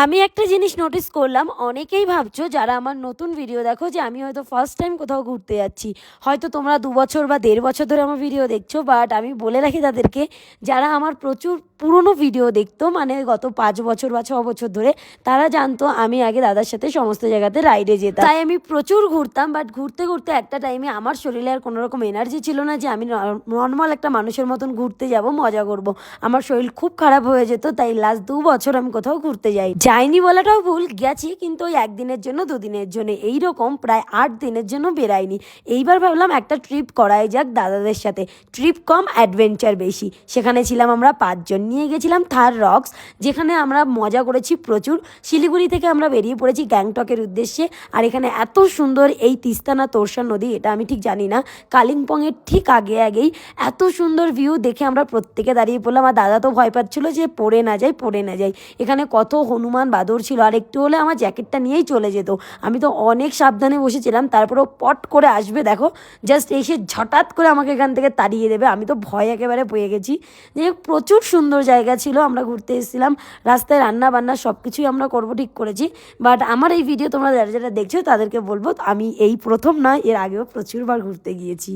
আমি একটা জিনিস নোটিস করলাম, অনেকেই ভাবছো যারা আমার নতুন ভিডিও দেখো যে আমি হয়তো ফার্স্ট টাইম কোথাও ঘুরতে যাচ্ছি। হয়তো তোমরা 2 বছর বা 1.5 বছর ধরে আমার ভিডিও দেখছো, বাট আমি বলে রাখি তাদেরকে যারা আমার প্রচুর পুরনো ভিডিও দেখতো, মানে গত 5 বছর বা 6 বছর ধরে, তারা জানতো আমি আগে দাদার সাথে সমস্ত জায়গাতে রাইডে যেতাম। তাই আমি প্রচুর ঘুরতাম, বাট ঘুরতে ঘুরতে একটা টাইমে আমার শরীরে আর কোনো রকম এনার্জি ছিল না যে আমি নর্মাল একটা মানুষের মতন ঘুরতে যাব, মজা করব। আমার শরীর খুব খারাপ হয়ে যেত, তাই লাস্ট 2 বছর আমি কোথাও ঘুরতে যাইনি বলাটাও ভুল, গেছি কিন্তু ওই 1 দিনের জন্য 2 দিনের জন্য, এইরকম প্রায় 8 দিনের জন্য বেরাইনি। এইবার ভাবলাম একটা ট্রিপ করাই যাক দাদাদের সাথে, ট্রিপ কম অ্যাডভেঞ্চার বেশি। সেখানে ছিলাম আমরা 5 জন, নিয়ে গেছিলাম থার রক্স, যেখানে আমরা মজা করেছি প্রচুর। শিলিগুড়ি থেকে আমরা বেরিয়ে পড়েছি গ্যাংটকের উদ্দেশ্যে। আর এখানে এত সুন্দর এই তিস্তা না তোরসা নদী, এটা আমি ঠিক জানি না, কালিম্পংয়ের ঠিক আগেই এত সুন্দর ভিউ দেখে আমরা প্রত্যেকে দাঁড়িয়ে পড়লাম। আর দাদা তো ভয় পাচ্ছিল যে পড়ে না যাই। এখানে কত হনুমান বাদর ছিল, আর একটু হলে আমার জ্যাকেটটা নিয়েই চলে যেত। আমি তো অনেক সাবধানে বসেছিলাম, তারপরেও পট করে আসবে দেখো, জাস্ট এসে ঝটাৎ করে আমাকে এখান থেকে তাড়িয়ে দেবে। আমি তো ভয় একেবারে পেয়ে গেছি। যে প্রচুর সুন্দর জায়গা ছিল, আমরা ঘুরতে এসেছিলাম, রাস্তায় রান্না বান্না সব কিছুই আমরা করবো ঠিক করেছি। বাট আমার এই ভিডিও তোমরা যারা যারা দেখছো তাদেরকে বলবো, আমি এই প্রথম নয়, এর আগেও প্রচুরবার ঘুরতে গিয়েছি।